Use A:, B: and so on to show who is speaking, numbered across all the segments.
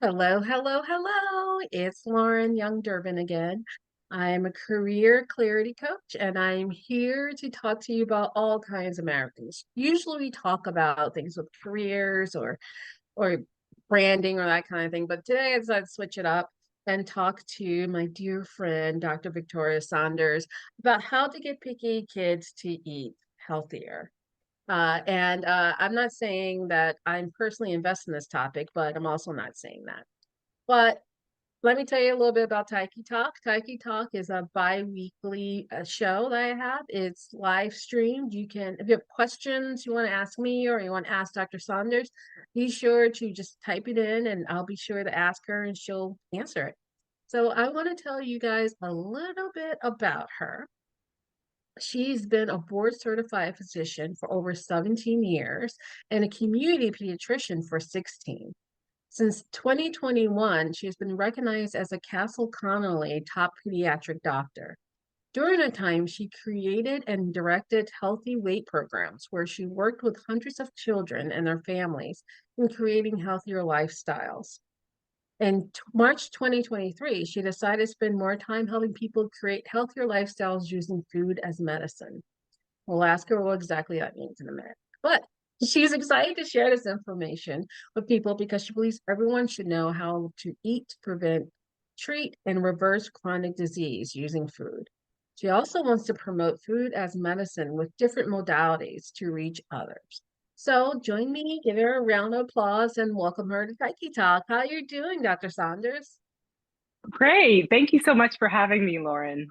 A: Hello, hello, hello. It's Lauren Young Durbin again. I'm a career clarity coach and I'm here to talk to you about all kinds of matters. Usually we talk about things with careers or branding or that kind of thing, but today I decided to switch it up and talk to my dear friend Dr. Victoria Saunders about how to get picky kids to eat healthier. I'm not saying that I'm personally invested in this topic, but I'm also not saying that. But let me tell you a little bit about Taiki Talk. Taiki Talk is a bi-weekly show that I have. It's live streamed. You can, if you have questions you want to ask me or you want to ask Dr. Saunders, be sure to just type it in and I'll be sure to ask her and she'll answer it. So I want to tell you guys a little bit about her. She's been a board certified physician for over 17 years and a community pediatrician for 16. Since 2021, she has been recognized as a Castle Connolly top pediatric doctor. During that time, she created and directed healthy weight programs where she worked with hundreds of children and their families in creating healthier lifestyles. In March 2023, she decided to spend more time helping people create healthier lifestyles using food as medicine. We'll ask her what exactly that means in a minute. But she's excited to share this information with people because she believes everyone should know how to eat to prevent, treat, and reverse chronic disease using food. She also wants to promote food as medicine with different modalities to reach others. So join me, give her a round of applause, and welcome her to Psyche Talk. How are you doing, Dr. Saunders?
B: Great. Thank you so much for having me, Lauren.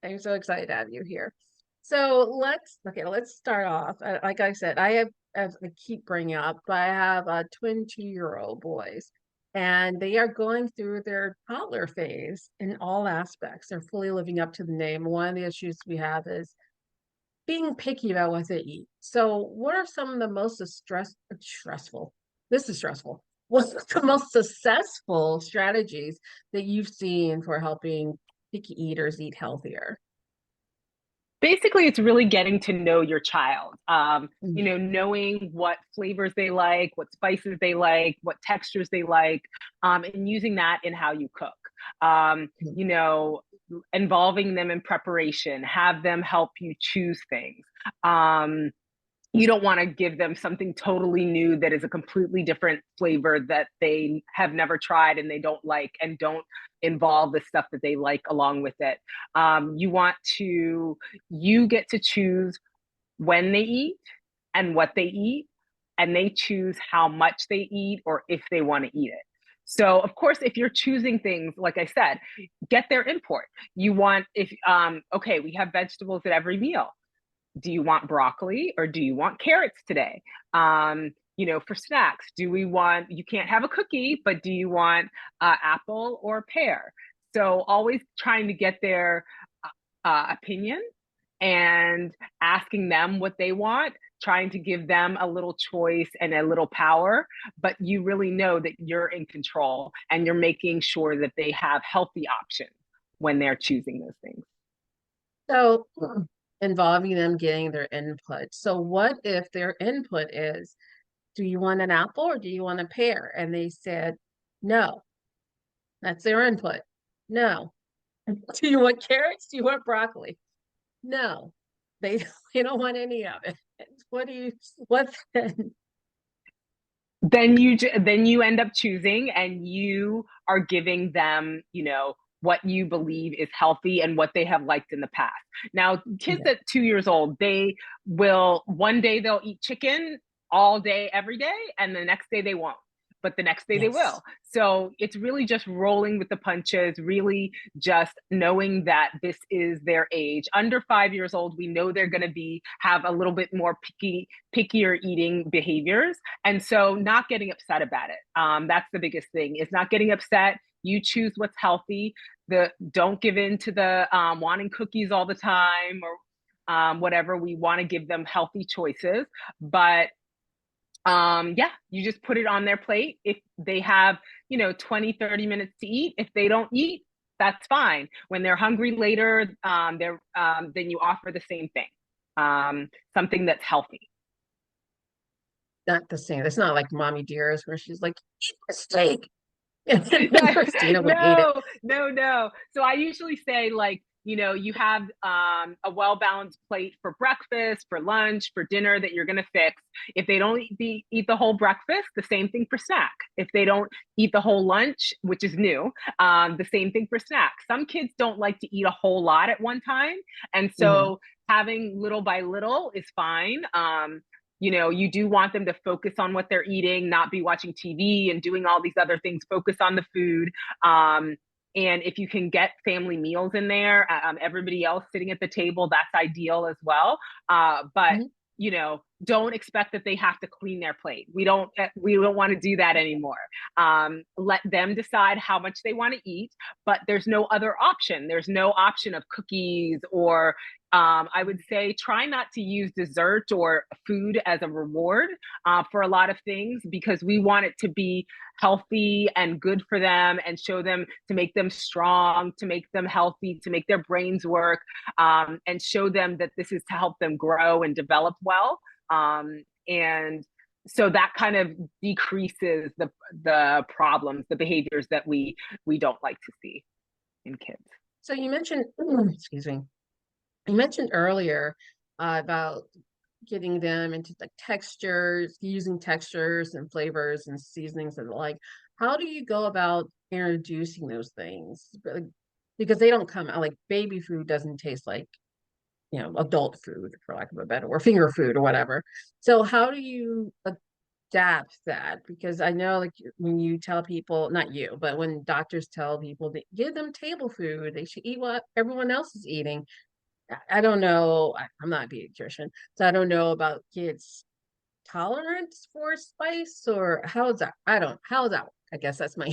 A: I'm so excited to have you here. So let's start off. Like I said, I have, as I keep bringing up, I have a twin 2-year-old boys, and they are going through their toddler phase in all aspects. They're fully living up to the name. One of the issues we have is being picky about what they eat. So, what are some of the most stressful? This is stressful. What's the most successful strategies that you've seen for helping picky eaters eat healthier?
B: Basically, it's really getting to know your child.
A: Mm.
B: Knowing what flavors they like, what spices they like, what textures they like, and using that in how you cook. Um,
A: Mm.
B: you know, Involving them in preparation, have them help you choose things. Um, you don't want to give them something totally new that is a completely different flavor that they have never tried and they don't like and don't involve the stuff that they like along with it. You get to choose when they eat and what they eat, and they choose how much they eat or if they want to eat it. So, of course, if you're choosing things, like I said, get their input. Okay, we have vegetables at every meal. Do you want broccoli or do you want carrots today? For snacks, you can't have a cookie, but do you want apple or pear? So always trying to get their opinion and asking them what they want, trying to give them a little choice and a little power, but you really know that you're in control and you're making sure that they have healthy options when they're choosing those things.
A: So, involving them getting their input. So, what if their input is, do you want an apple or do you want a pear? And they said, no, that's their input. No. Do you want carrots? Do you want broccoli? No, they, they don't want any of it. What do you, what then?
B: Then you end up choosing, and you are giving them what you believe is healthy and what they have liked in the past. Now, kids
A: Yeah.
B: at 2 years old, they will one day they'll eat chicken all day every day, and the next day they won't, but the next day they
A: Yes.
B: will. So it's really just rolling with the punches, really just knowing that this is their age. Under 5 years old, we know they're going to be have a little bit more pickier eating behaviors, and so not getting upset about it. That's the biggest thing, is not getting upset. You choose what's healthy. Don't give in to the wanting cookies all the time, or whatever. We want to give them healthy choices, but yeah, you just put it on their plate. If they have 20-30 minutes to eat, if they don't eat, that's fine. When they're hungry later, then you offer the same thing, something that's healthy.
A: Not the same. It's not like Mommy Dearest where she's like, eat the steak. sustainably eat it.
B: No, no, no. So I usually say, like, you have a well-balanced plate for breakfast, for lunch, for dinner that you're going to fix. If they don't eat the whole breakfast, the same thing for snack. If they don't eat the whole lunch, which is new, the same thing for snack. Some kids don't like to eat a whole lot at one time. And
A: Hmm.
B: so having little by little is fine. You do want them to focus on what they're eating, not be watching TV and doing all these other things, focus on the food. And if you can get family meals in there, everybody else sitting at the table, that's ideal as well. But
A: Hmm.
B: don't expect that they have to clean their plate. We don't want to do that anymore. Let them decide how much they want to eat, but there's no other option. There's no option of cookies or I would say try not to use dessert or food as a reward for a lot of things, because we want it to be healthy and good for them and show them, to make them strong, to make them healthy, to make their brains work, and show them that this is to help them grow and develop well. And so that kind of decreases the problems, the behaviors that we don't like to see in kids.
A: So you mentioned, excuse me, you mentioned earlier about getting them into like textures, using textures and flavors and seasonings and the like. How do you go about introducing those things? Because they don't come out like baby food doesn't taste like, adult food, for lack of a better, or finger food or whatever. So how do you adapt that? Because I know like when you tell people, not you, but when doctors tell people to give them table food, they should eat what everyone else is eating. I don't know. I'm not a pediatrician, so I don't know about kids' tolerance for spice or how's that? I don't, how's that? I guess that's my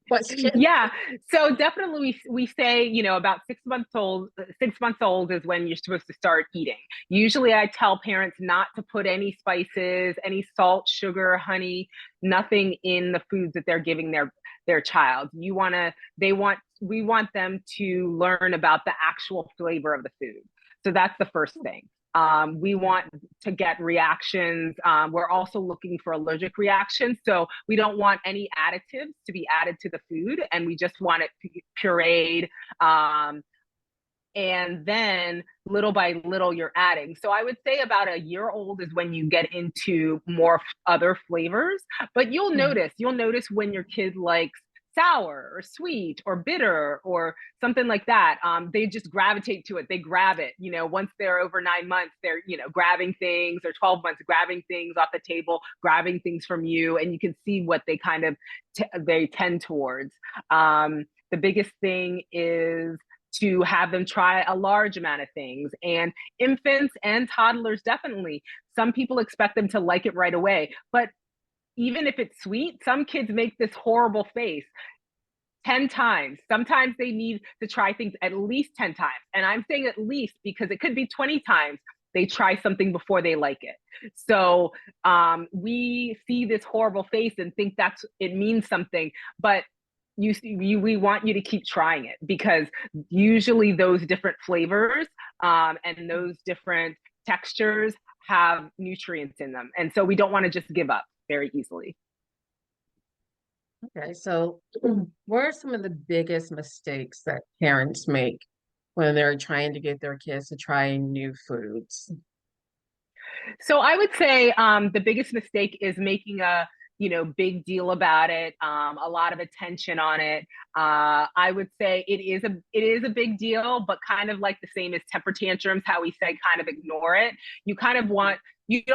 A: question.
B: Yeah, so definitely we say, about 6 months old. 6 months old is when you're supposed to start eating. Usually I tell parents not to put any spices, any salt, sugar, honey, nothing in the foods that they're giving their child. We want them to learn about the actual flavor of the food. So that's the first thing. We
A: Okay.
B: want to get reactions. We're also looking for allergic reactions. So we don't want any additives to be added to the food, and we just want it pureed. And then little by little, you're adding. So I would say about a year old is when you get into more other flavors. But
A: Mhm.
B: you'll notice when your kid likes sour or sweet or bitter or something like that. They just gravitate to it. They grab it. Once they're over 9 months, they're grabbing things, or 12 months, grabbing things off the table, grabbing things from you, and you can see what they kind of they tend towards. The biggest thing is to have them try a large amount of things. And infants and toddlers, definitely. Some people expect them to like it right away. But even if it's sweet, some kids make this horrible face 10 times. Sometimes they need to try things at least 10 times. And I'm saying at least because it could be 20 times they try something before they like it. So we see this horrible face and think it means something. But we want you to keep trying it, because usually those different flavors and those different textures have nutrients in them, and so we don't want to just give up very easily.
A: Okay, so what are some of the biggest mistakes that parents make when they're trying to get their kids to try new foods?
B: So I would say the biggest mistake is making a big deal about it, a lot of attention on it. I would say it is a big deal, but kind of like the same as temper tantrums, how we say kind of ignore it. You don't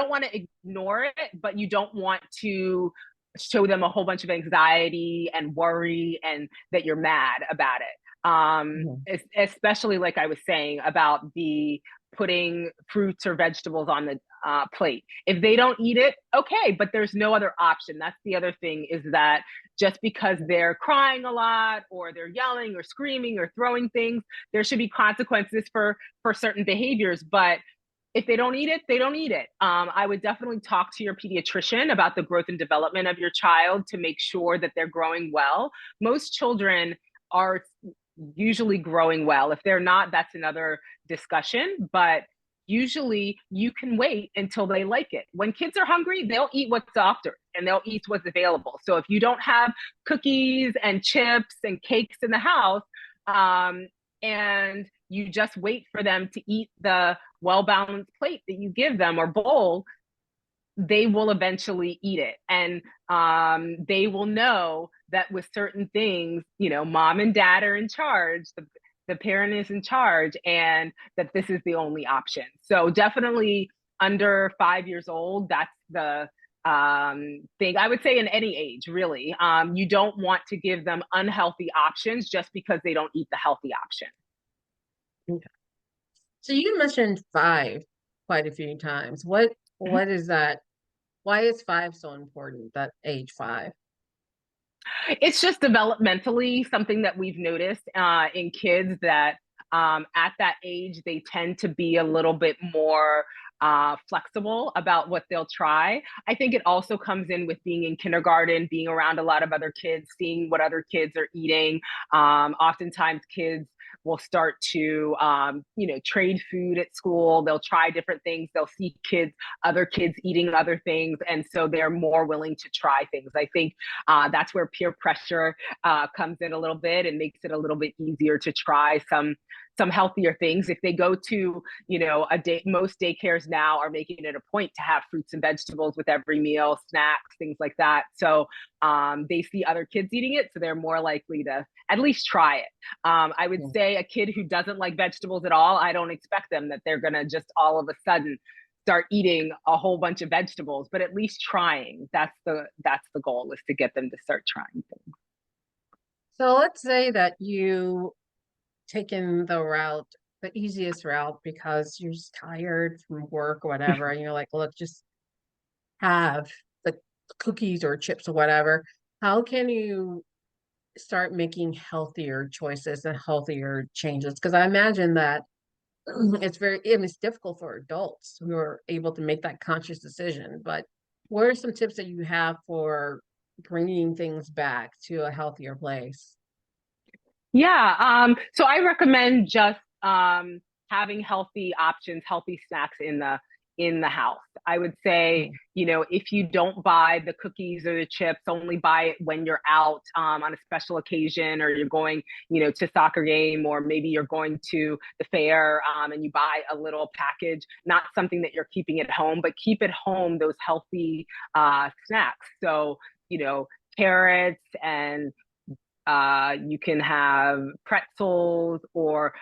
B: want to ignore it, but you don't want to show them a whole bunch of anxiety and worry and that you're mad about it.
A: Mhm.
B: Especially like I was saying about the putting fruits or vegetables on the plate. If they don't eat it, okay, but there's no other option. That's the other thing, is that just because they're crying a lot or they're yelling or screaming or throwing things, there should be consequences for certain behaviors. But if they don't eat it, they don't eat it. I would definitely talk to your pediatrician about the growth and development of your child to make sure that they're growing well. Most children are usually growing well. If they're not, that's another discussion. But usually you can wait until they like it. When kids are hungry, they'll eat what's offered and they'll eat what's available. So if you don't have cookies and chips and cakes in the house, and you just wait for them to eat the well-balanced plate that you give them or bowl, they will eventually eat it. And they will know that with certain things, mom and dad are in charge, the parent is in charge, and that this is the only option. So definitely under 5 years old, that's the thing I would say in any age, really. You don't want to give them unhealthy options just because they don't eat the healthy option.
A: Okay. So you mentioned five quite a few times. What is that? Why is five so important, that age five?
B: It's just developmentally something that we've noticed in kids that at that age, they tend to be a little bit more flexible about what they'll try. I think it also comes in with being in kindergarten, being around a lot of other kids, seeing what other kids are eating. Oftentimes, kids will start to, trade food at school. They'll try different things. They'll see other kids eating other things. And so they're more willing to try things. I think that's where peer pressure comes in a little bit and makes it a little bit easier to try some healthier things. If they go to, most daycares now are making it a point to have fruits and vegetables with every meal, snacks, things like that. So they see other kids eating it, so they're more likely to at least try it. I would say a kid who doesn't like vegetables at all, I don't expect them that they're gonna just all of a sudden start eating a whole bunch of vegetables, but at least trying. That's the goal, is to get them to start trying things.
A: So let's say that you taken the easiest route because you're just tired from work or whatever, and you're like, look, just have the cookies or chips or whatever. How can you start making healthier choices and healthier changes? Because I imagine that it's difficult for adults who are able to make that conscious decision. But what are some tips that you have for bringing things back to a healthier place?
B: Yeah. So I recommend just having healthy options, healthy snacks in the house. I would say, if you don't buy the cookies or the chips, only buy it when you're out on a special occasion, or you're going, to soccer game, or maybe you're going to the fair and you buy a little package, not something that you're keeping at home, but keep at home those healthy snacks. So, carrots and you can have pretzels or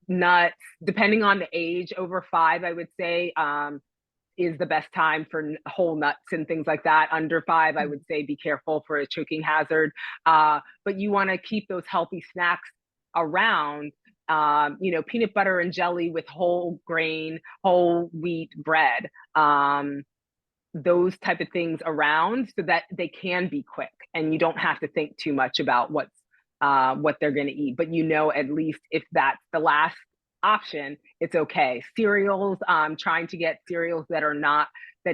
B: nuts, depending on the age. Over 5, I would say, is the best time for whole nuts and things like that. Under 5, I would say be careful for a choking hazard. But you want to keep those healthy snacks around. Peanut butter and jelly with whole grain, whole wheat bread. Those type of things around, so that they can be quick and you don't have to think too much about what they're going to eat. But at least if that's the last option, it's okay. Cereals, trying to get cereals that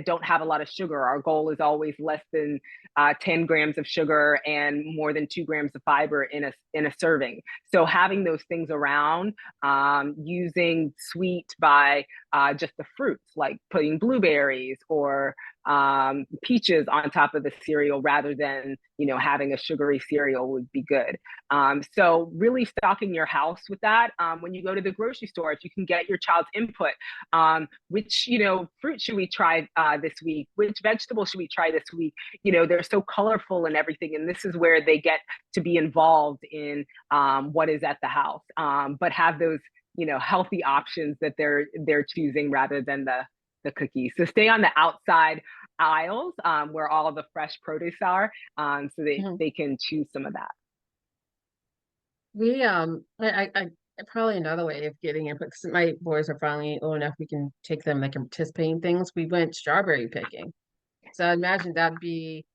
B: don't have a lot of sugar. Our goal is always less than 10 grams of sugar and more than 2 grams of fiber in a serving. So having those things around, using sweet by just the fruits, like putting blueberries or peaches on top of the cereal rather than having a sugary cereal would be good. So really stocking your house with that. When you go to the grocery store, if you can get your child's input, which fruit should we try this week, which vegetable should we try this week, they're so colorful and everything, and this is where they get to be involved in what is at the house, but have those healthy options that they're choosing rather than the cookies. So stay on the outside aisles where all the fresh produce are, so they can choose some of that.
A: We I probably another way of getting it, because my boys are finally old enough we can take them, they can participate in things. We went strawberry picking. So I imagine that'd be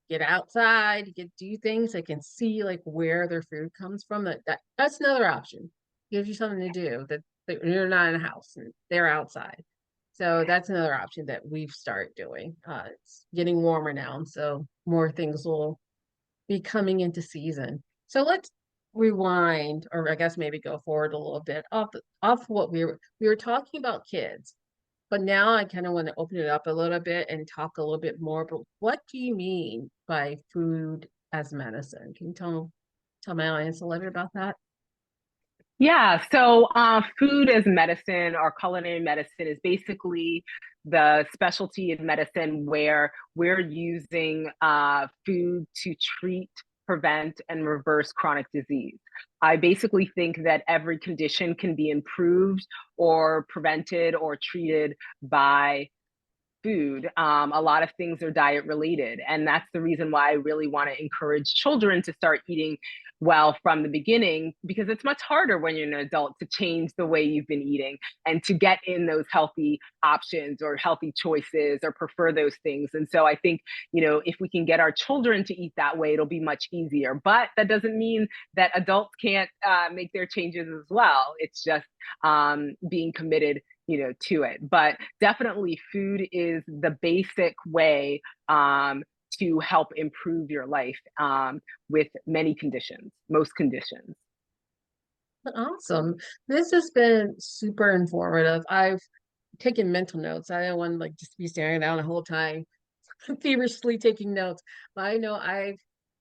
A: get outside, you get do things, they can see like where their food comes from. That's another option. Gives you something to do that you're not in a house and they're outside. So that's another option that we've started doing. It's getting warmer now, and so more things will be coming into season. So let's rewind, or I guess maybe go forward a little bit off what we were talking about kids. But now I kind of want to open it up a little bit and talk a little bit more. But what do you mean by food as medicine? Can you tell my audience a little bit about that?
B: Yeah, so food as medicine or culinary medicine is basically the specialty in medicine where we're using food to treat, prevent, and reverse chronic disease. I basically think that every condition can be improved or prevented or treated by food. A lot of things are diet related. And that's the reason why I really want to encourage children to start eating well from the beginning, because it's much harder when you're an adult to change the way you've been eating and to get in those healthy options or healthy choices or prefer those things. And so I think, if we can get our children to eat that way, it'll be much easier. But that doesn't mean that adults can't make their changes as well. It's just being committed to it. But definitely food is the basic way to help improve your life with many conditions, most conditions.
A: Awesome. This has been super informative. I've taken mental notes. I don't want to like just be staring down the whole time, feverishly taking notes. But I know I've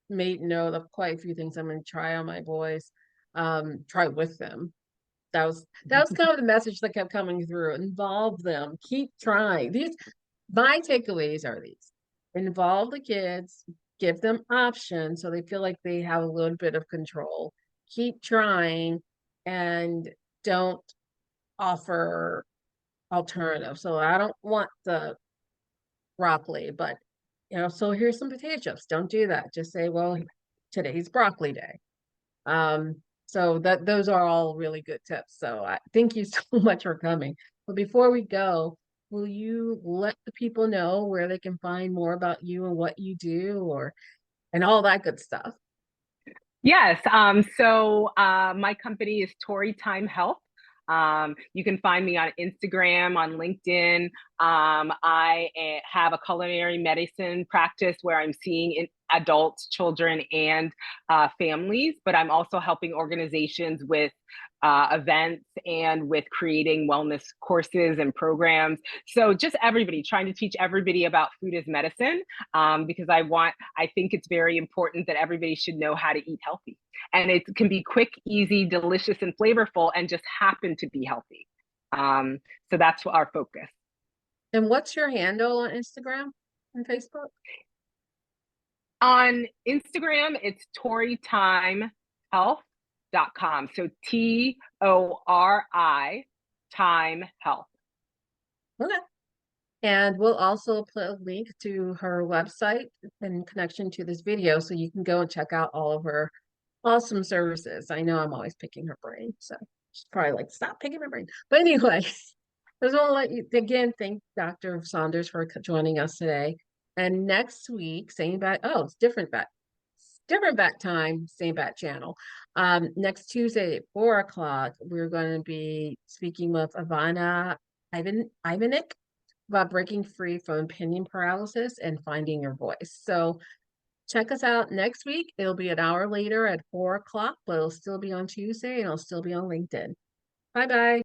A: made note of quite a few things I'm going to try on my boys, try with them. That was kind of the message that kept coming through. Involve them. Keep trying. These my takeaways are these. Involve the kids, give them options so they feel like they have a little bit of control. Keep trying and don't offer alternatives. So I don't want the broccoli, but so here's some potato chips. Don't do that. Just say, well, today's broccoli day. So those are all really good tips. So I thank you so much for coming. But before we go, will you let the people know where they can find more about you and what you do and all that good stuff?
B: Yes. So my company is Tory Time Health. You can find me on Instagram, on LinkedIn. I have a culinary medicine practice where I'm seeing adults, children, and families, but I'm also helping organizations with events and with creating wellness courses and programs. So just everybody, trying to teach everybody about food as medicine, because I think it's very important that everybody should know how to eat healthy. And it can be quick, easy, delicious, and flavorful, and just happen to be healthy. So that's our focus.
A: And what's your handle on Instagram and Facebook?
B: On Instagram, it's torytimehealth.com. So TORI Time Health.
A: Okay. And we'll also put a link to her website in connection to this video so you can go and check out all of her awesome services. I know I'm always picking her brain, so she's probably like, stop picking my brain. But anyway, I just want to let you again thank Dr. Saunders for joining us today. And next week, same bat. Oh, it's different bat time, same bat channel. Next Tuesday at 4 o'clock, we're going to be speaking with Ivana Ivanik about breaking free from opinion paralysis and finding your voice. So check us out next week. It'll be an hour later at 4 o'clock, but it'll still be on Tuesday and it'll still be on LinkedIn. Bye bye.